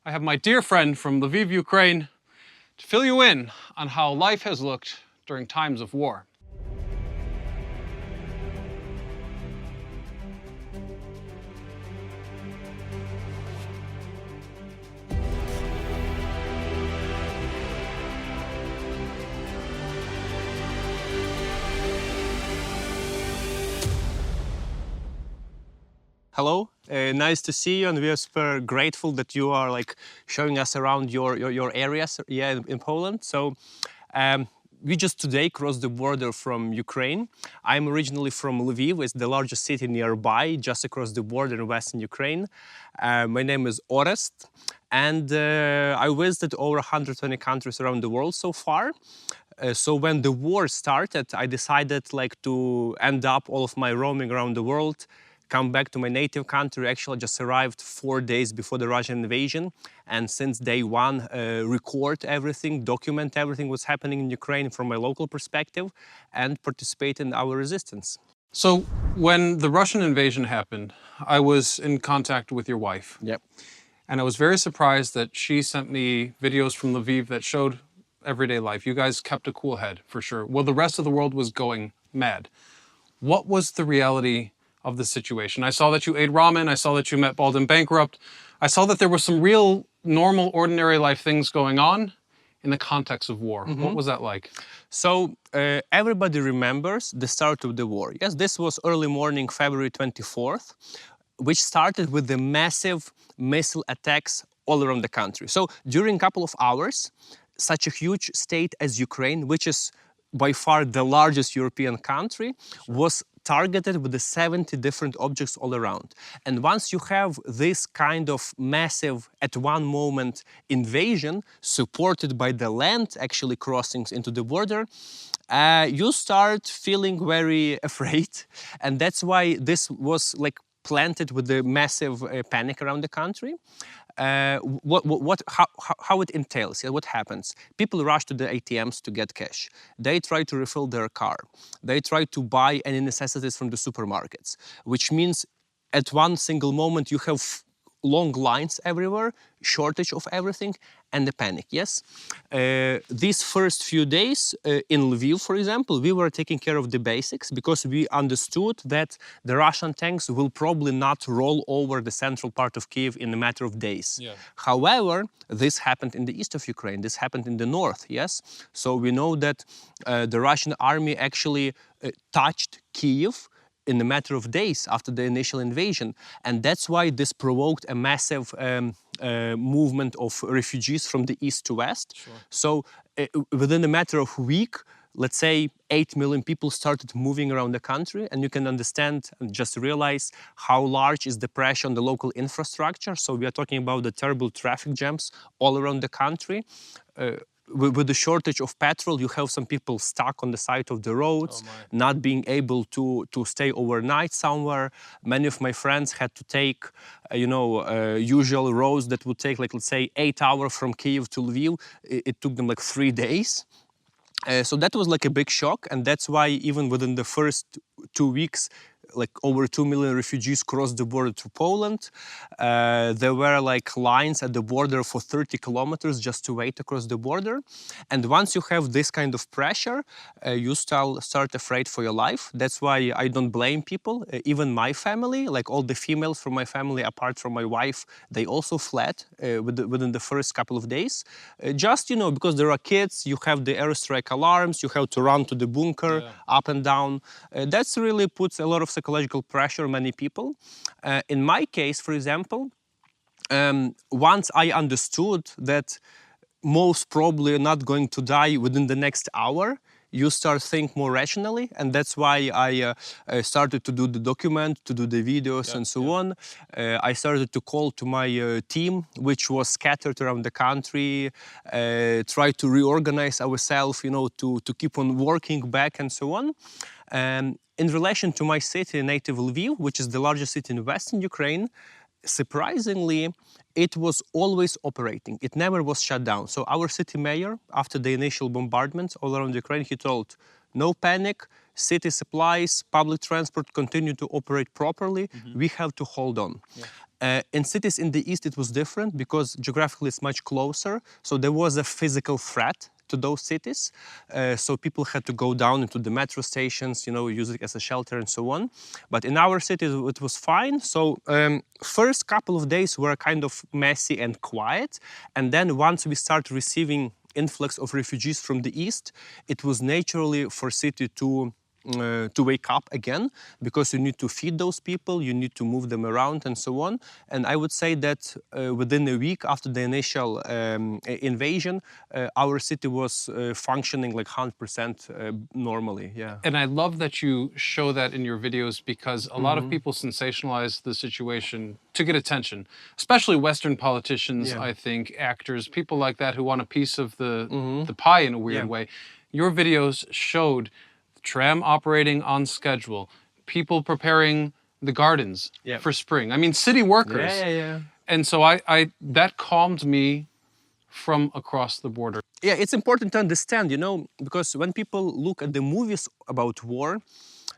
I have my dear friend from Lviv, Ukraine, to fill you in on how life has looked during times of war. Hello, nice to see you, and we are super grateful that you are showing us around your areas in Poland. So we just today crossed the border from Ukraine. I'm originally from Lviv, it's the largest city nearby, just across the border in western Ukraine. My name is Orest, and I visited over 120 countries around the world so far. So when the war started, I decided to end up all of my roaming around the world, come back to my native country. Actually, I just arrived 4 days before the Russian invasion, and since day one, record everything, document everything what's happening in Ukraine from my local perspective, and participate in our resistance. So when the Russian invasion happened, I was in contact with your wife. Yep. And I was very surprised that she sent me videos from Lviv that showed everyday life. You guys kept a cool head, for sure. Well, the rest of the world was going mad. What was the reality of the situation? I saw that you ate ramen. I saw that you met Baldwin Bankrupt. I saw that there were some real, normal, ordinary life things going on in the context of war. Mm-hmm. What was that like? So everybody remembers the start of the war. Yes, this was early morning, February 24th, which started with the massive missile attacks all around the country. So during a couple of hours, such a huge state as Ukraine, which is by far the largest European country, was targeted with the 70 different objects all around. And once you have this kind of massive, at one moment, invasion, supported by the land actually crossings into the border, you start feeling very afraid. And that's why this was planted with the massive panic around the country. How it entails, what happens? People rush to the ATMs to get cash. They try to refill their car. They try to buy any necessities from the supermarkets, which means at one single moment you have long lines everywhere, shortage of everything, and the panic, yes? These first few days in Lviv, for example, we were taking care of the basics because we understood that the Russian tanks will probably not roll over the central part of Kiev in a matter of days. Yeah. However, this happened in the east of Ukraine, this happened in the north, yes? So we know that the Russian army actually touched Kiev in a matter of days after the initial invasion. And that's why this provoked a massive movement of refugees from the east to west. Sure. So within a matter of a week, let's say 8 million people started moving around the country, and you can understand and just realize how large is the pressure on the local infrastructure. So we are talking about the terrible traffic jams all around the country. With the shortage of petrol, you have some people stuck on the side of the roads, not being able to stay overnight somewhere. Many of my friends had to take, usual roads that would take, let's say, 8 hours from Kyiv to Lviv. It took them 3 days. So that was a big shock, and that's why even within the first 2 weeks, over 2 million refugees crossed the border to Poland. There were lines at the border for 30 kilometers just to wait across the border. And once you have this kind of pressure, you start afraid for your life. That's why I don't blame people. Even my family, all the females from my family, apart from my wife, they also fled within the first couple of days. Just, because there are kids, you have the airstrike alarms, you have to run to the bunker, up and down. That's really puts a lot of psychological pressure on many people. In my case, for example, once I understood that most probably not going to die within the next hour, you start think more rationally, and that's why I started to do the document, to do the videos and so on. I started to call to my team, which was scattered around the country, try to reorganize ourselves, to keep on working back and so on. In relation to my city, native Lviv, which is the largest city in western Ukraine, surprisingly, it was always operating. It never was shut down. So our city mayor, after the initial bombardments all around Ukraine, he told, no panic, city supplies, public transport continue to operate properly. We have to hold on. In cities in the east, it was different because geographically it's much closer. So there was a physical threat to those cities. So people had to go down into the metro stations, use it as a shelter and so on. But in our city, it was fine. So first couple of days were kind of messy and quiet. And then once we start receiving influx of refugees from the east, it was naturally for city to wake up again, because you need to feed those people, you need to move them around and so on. And I would say that within a week after the initial invasion, our city was functioning like 100% normally, yeah. And I love that you show that in your videos, because a lot of people sensationalize the situation to get attention, especially Western politicians, Yeah. I think, actors, people like that who want a piece of the pie in a weird way. Your videos showed tram operating on schedule, people preparing the gardens for spring. I mean, city workers. Yeah. And so I that calmed me from across the border. Yeah, it's important to understand, because when people look at the movies about war,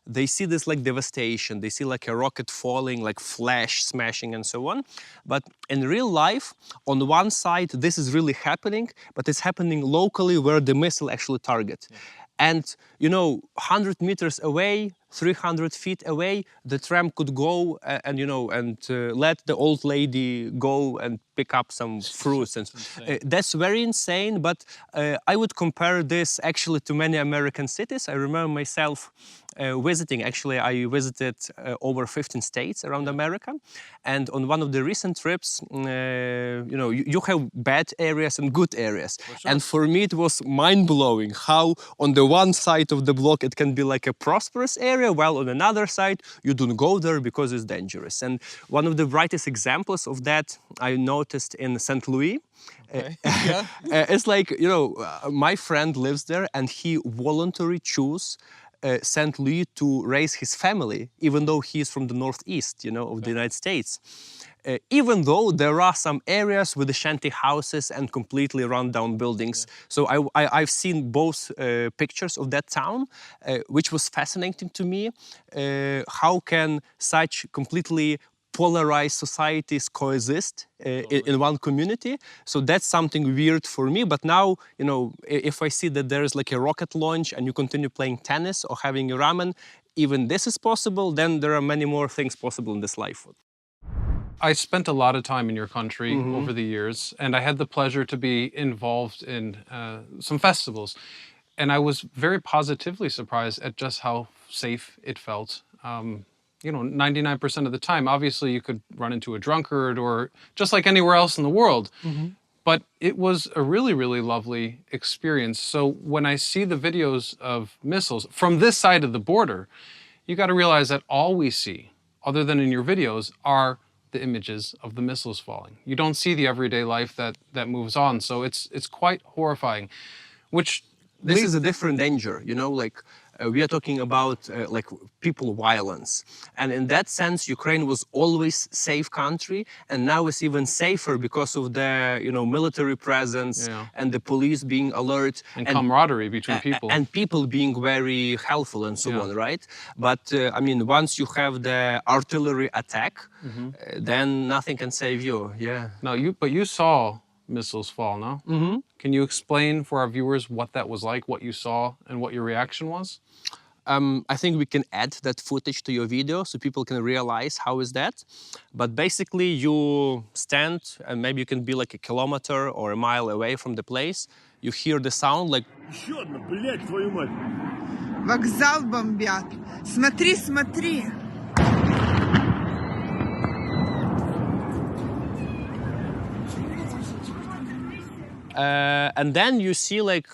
they see this like devastation, they see like a rocket falling, like flash smashing and so on. But in real life, on one side, this is really happening, but it's happening locally where the missile actually target. And 100 meters away, 300 feet away, the tram could go and let the old lady go and pick up some fruits. And that's very insane. But I would compare this actually to many American cities. I remember myself visiting. Actually, I visited over 15 states around America. And on one of the recent trips, you have bad areas and good areas. And for me, it was mind-blowing how on the one side of the block it can be like a prosperous area, while on another side you don't go there because it's dangerous. And one of the brightest examples of that I noticed in St. Louis. Okay. It's like, my friend lives there and he voluntarily chose St. Louis to raise his family, even though he is from the northeast, of the United States. Even though there are some areas with the shanty houses and completely run-down buildings. So I've seen both pictures of that town, which was fascinating to me. How can such completely polarized societies coexist in one community? So that's something weird for me. But now, if I see that there is like a rocket launch and you continue playing tennis or having a ramen, even this is possible, then there are many more things possible in this life. I spent a lot of time in your country over the years, and I had the pleasure to be involved in some festivals. And I was very positively surprised at just how safe it felt. 99% of the time, obviously you could run into a drunkard or just like anywhere else in the world. But it was a really, really lovely experience. So when I see the videos of missiles from this side of the border, you got to realize that all we see, other than in your videos, are the images of the missiles falling. You don't see the everyday life that moves on. So it's quite horrifying, which this is a different danger, we are talking about like people violence. And in that sense, Ukraine was always safe country, and now it's even safer because of the, military presence and the police being alert. And camaraderie between people. And people being very helpful and so on, right? But once you have the artillery attack, then nothing can save you, No, but you saw missiles fall, no? Can you explain for our viewers what that was like, what you saw, and what your reaction was? I think we can add that footage to your video so people can realize how is that. But basically you stand and maybe you can be like a kilometer or a mile away from the place. You hear the sound like... Еще одна, блядь, твою мать! Вокзал бомбят. Смотри, смотри. And then you see like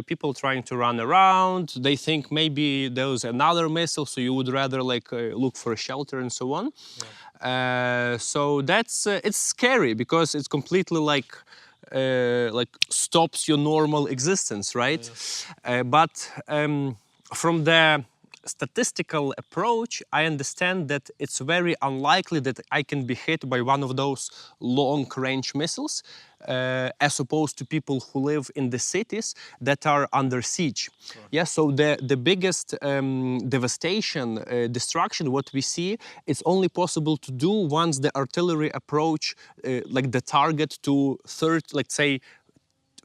people trying to run around. They think maybe there was another missile, so you would rather like look for a shelter and so on. So that's it's scary because it's completely like stops your normal existence, right? But from the statistical approach, I understand that it's very unlikely that I can be hit by one of those long-range missiles, as opposed to people who live in the cities that are under siege. Yeah, so the biggest devastation, destruction, what we see, it's only possible to do once the artillery approach like the target to let's say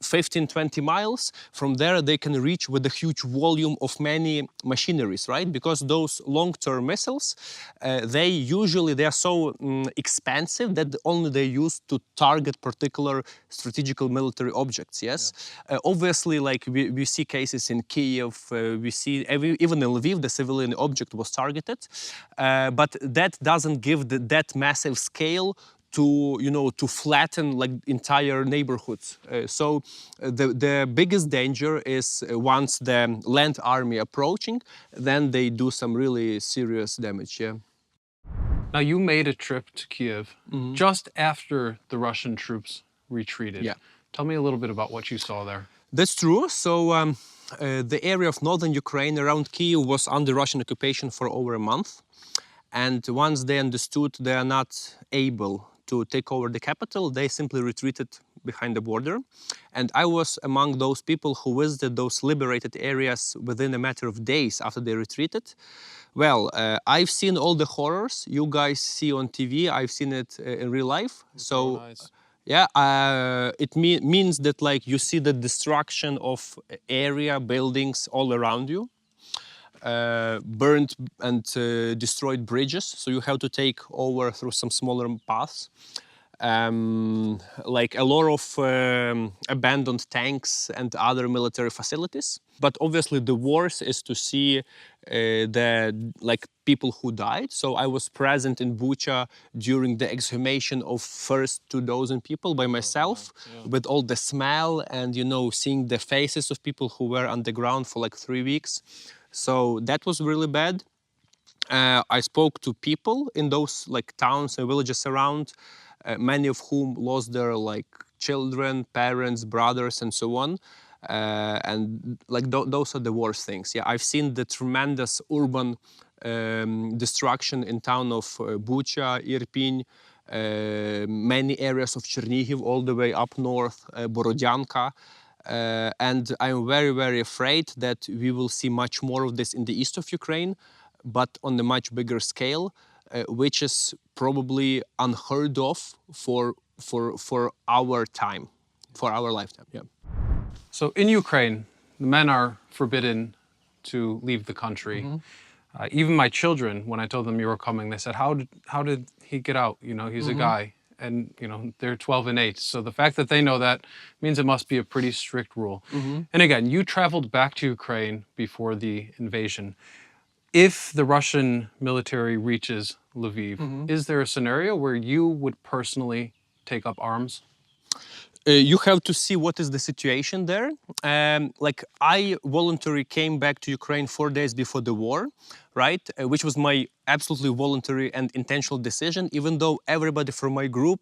15, 20 miles. From there, they can reach with a huge volume of many machineries, right? Because those long-term missiles, they are so expensive that only they're used to target particular strategical military objects, yes? Yeah. Obviously, like we see cases in Kiev, we see even in Lviv, the civilian object was targeted, but that doesn't give that massive scale to to flatten like entire neighborhoods. So the biggest danger is once the land army approaching, then they do some really serious damage. Yeah. Now, you made a trip to Kiev just after the Russian troops retreated. Yeah. Tell me a little bit about what you saw there. That's true. So the area of northern Ukraine around Kiev was under Russian occupation for over a month. And once they understood they are not able to take over the capital, they simply retreated behind the border. And I was among those people who visited those liberated areas within a matter of days after they retreated. Well, I've seen all the horrors you guys see on TV. I've seen it in real life. So, nice. Yeah, it means that like you see the destruction of area, buildings all around you. Burned and destroyed bridges, so you have to take over through some smaller paths. Like a lot of abandoned tanks and other military facilities. But obviously the worst is to see the people who died. So I was present in Bucha during the exhumation of first 2,000 people by myself, with all the smell and seeing the faces of people who were underground for like 3 weeks. So that was really bad. I spoke to people in those towns and villages around, many of whom lost their children, parents, brothers, and so on. And those are the worst things. Yeah, I've seen the tremendous urban destruction in town of Bucha, Irpin, many areas of Chernihiv, all the way up north, Borodyanka. And I'm very, very afraid that we will see much more of this in the east of Ukraine, but on a much bigger scale, which is probably unheard of for our time, for our lifetime. Yeah. So in Ukraine, the men are forbidden to leave the country. Even my children, when I told them you were coming, they said, how did he get out? He's a guy. And they're 12 and 8. So the fact that they know that means it must be a pretty strict rule. And again, you traveled back to Ukraine before the invasion. If the Russian military reaches Lviv, is there a scenario where you would personally take up arms? You have to see what is the situation there. I voluntarily came back to Ukraine 4 days before the war, right? Which was my absolutely voluntary and intentional decision, even though everybody from my group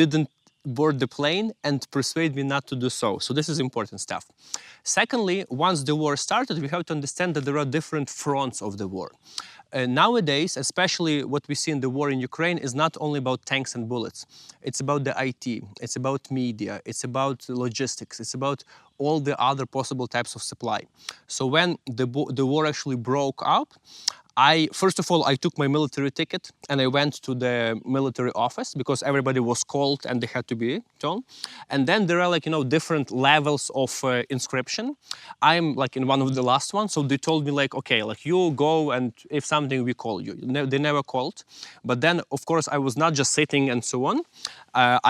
didn't board the plane and persuade me not to do so. So this is important stuff. Secondly, once the war started, we have to understand that there are different fronts of the war. Nowadays, especially what we see in the war in Ukraine, is not only about tanks and bullets. It's about the IT, it's about media, it's about logistics, it's about all the other possible types of supply. So when the war actually broke up, first of all, I took my military ticket and I went to the military office because everybody was called and they had to be told. And then there are different levels of inscription. I'm in one of the last ones. So they told me okay, you go and if something we call you. They never called. But then of course I was not just sitting and so on.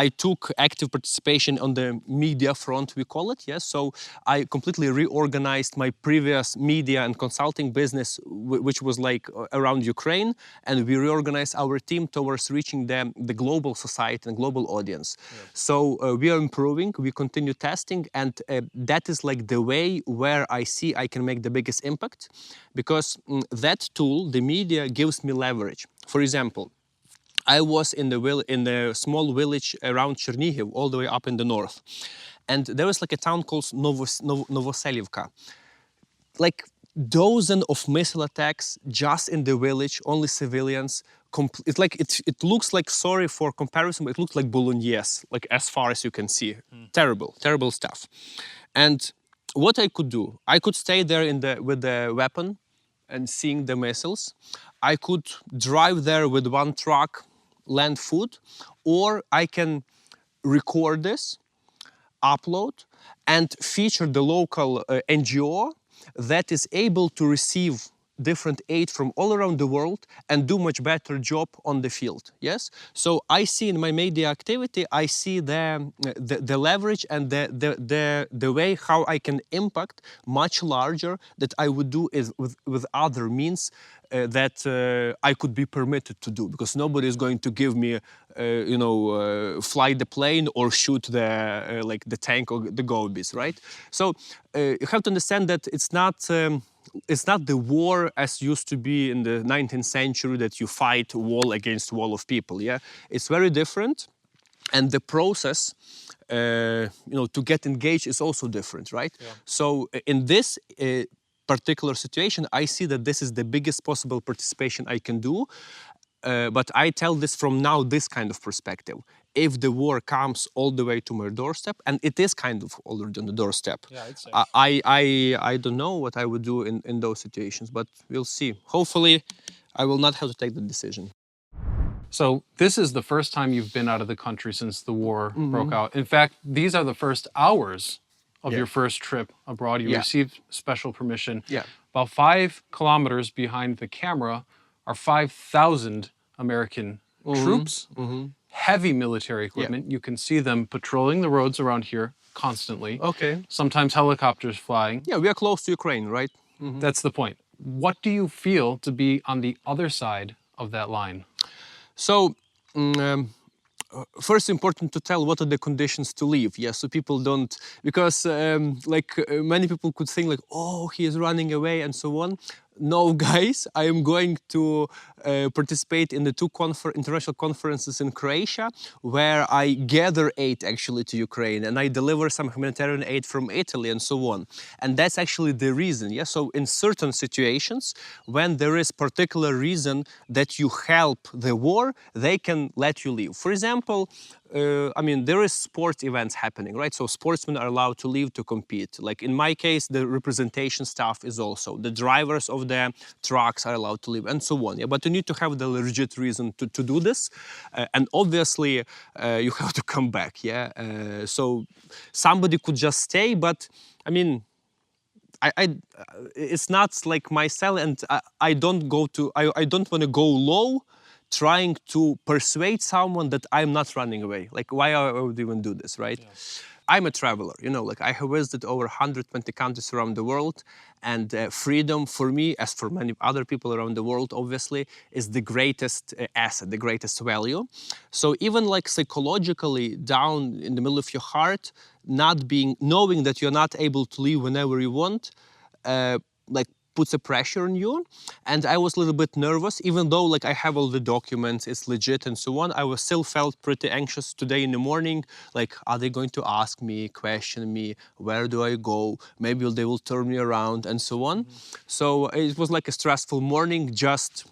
I took active participation on the media front, we call it, yes. So I completely reorganized my previous media and consulting business, which was around Ukraine, and we reorganized our team towards reaching the global society and global audience. Yes. So we are improving, we continue testing, and that is the way where I see I can make the biggest impact, because that tool, the media, gives me leverage. For example, I was in the small village around Chernihiv, all the way up in the north. And there was a town called Novoselivka. dozens of missile attacks just in the village, only civilians. It's like it looks like, sorry for comparison, but it looks like Bolognese, like as far as you can see. Terrible, terrible stuff. And what I could do, I could stay there with the weapon and seeing the missiles. I could drive there with one truck, land food, or I can record this, upload, and feature the local NGO that is able to receive different aid from all around the world and do much better job on the field. Yes. So I see in my media activity, I see the leverage and the way how I can impact much larger that I would do is with other means that I could be permitted to do, because nobody is going to give me, fly the plane or shoot the like the tank or the Gobies, right? So you have to understand that it's not the war as used to be in the 19th century, that you fight wall against wall of people. Yeah, it's very different, and the process, to get engaged is also different, right? Yeah. So in this particular situation, I see that this is the biggest possible participation I can do. But I tell this from now, this kind of perspective. If the war comes all the way to my doorstep, and it is kind of already on the doorstep, yeah, I'd say. I don't know what I would do in those situations, but we'll see. Hopefully, I will not have to take the decision. So this is the first time you've been out of the country since the war broke out. In fact, these are the first hours of your first trip abroad. You received special permission. Yeah. About 5 kilometers behind the camera are 5,000 American troops, heavy military equipment. You can see them patrolling the roads around here constantly. Okay. Sometimes helicopters flying. Yeah, we are close to Ukraine, right? That's the point. What do you feel to be on the other side of that line? So, first important to tell what are the conditions to leave. Yeah, so people don't, because many people could think like, oh, he is running away and so on. No, guys, I am going to participate in the 2 international conferences in Croatia, where I gather aid actually to Ukraine, and I deliver some humanitarian aid from Italy and so on. And that's actually the reason. Yeah, so in certain situations, when there is particular reason that you help the war, they can let you leave. For example, there is sports events happening, right? So sportsmen are allowed to leave to compete. Like in my case, the representation staff is also. The drivers of the trucks are allowed to leave and so on. Yeah? But you need to have the legit reason to do this. And obviously, you have to come back, yeah? So somebody could just stay, but it's not like myself, and I don't want to go low trying to persuade someone that I'm not running away. Like, why I would even do this, right? Yeah. I'm a traveler, I have visited over 120 countries around the world, and freedom for me, as for many other people around the world, obviously, is the greatest asset, the greatest value. So even like psychologically down in the middle of your heart, knowing that you're not able to leave whenever you want, puts a pressure on you. And I was a little bit nervous, even though I have all the documents, it's legit and so on. I still felt pretty anxious today in the morning. Are they going to ask me, question me, where do I go? Maybe they will turn me around and so on. So it was like a stressful morning, just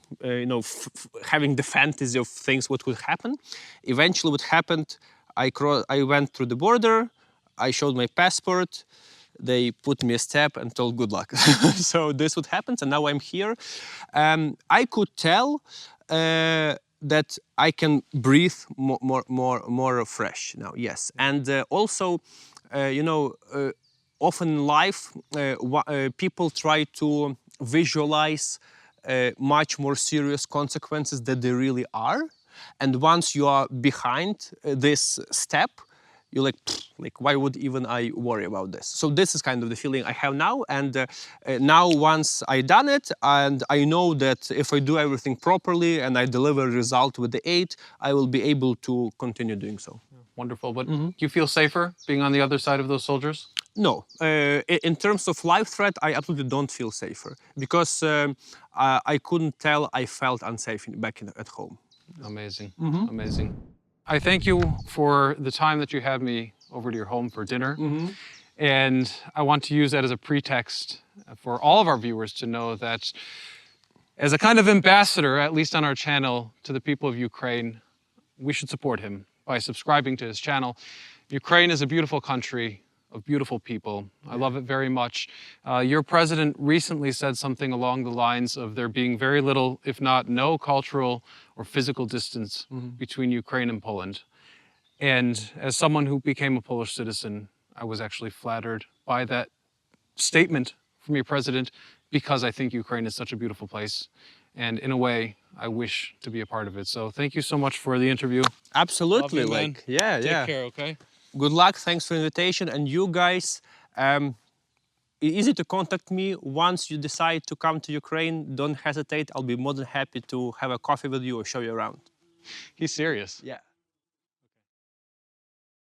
having the fantasy of things what could happen. Eventually what happened, I went through the border, I showed my passport, they put me a step and told good luck. So this would happen, and now I'm here. I could tell that I can breathe more fresh now, yes. And also, often in life, people try to visualize much more serious consequences than they really are. And once you are behind this step, you're like, why would even I worry about this? So this is kind of the feeling I have now. And now once I done it, and I know that if I do everything properly and I deliver a result with the aid, I will be able to continue doing so. Wonderful. But do you feel safer being on the other side of those soldiers? No. In terms of life threat, I absolutely don't feel safer, because I couldn't tell I felt unsafe back at home. Amazing. Amazing. I thank you for the time that you had me over to your home for dinner. And I want to use that as a pretext for all of our viewers to know that as a kind of ambassador, at least on our channel, to the people of Ukraine, we should support him by subscribing to his channel. Ukraine is a beautiful country of beautiful people. I love it very much. Your president recently said something along the lines of there being very little, if not no, cultural or physical distance between Ukraine and Poland. And as someone who became a Polish citizen, I was actually flattered by that statement from your president because I think Ukraine is such a beautiful place. And in a way, I wish to be a part of it. So thank you so much for the interview. Absolutely, Love you, man. like, yeah, Take yeah. care, okay? Good luck, thanks for the invitation. And you guys, easy to contact me once you decide to come to Ukraine. Don't hesitate, I'll be more than happy to have a coffee with you or show you around. He's serious. Yeah.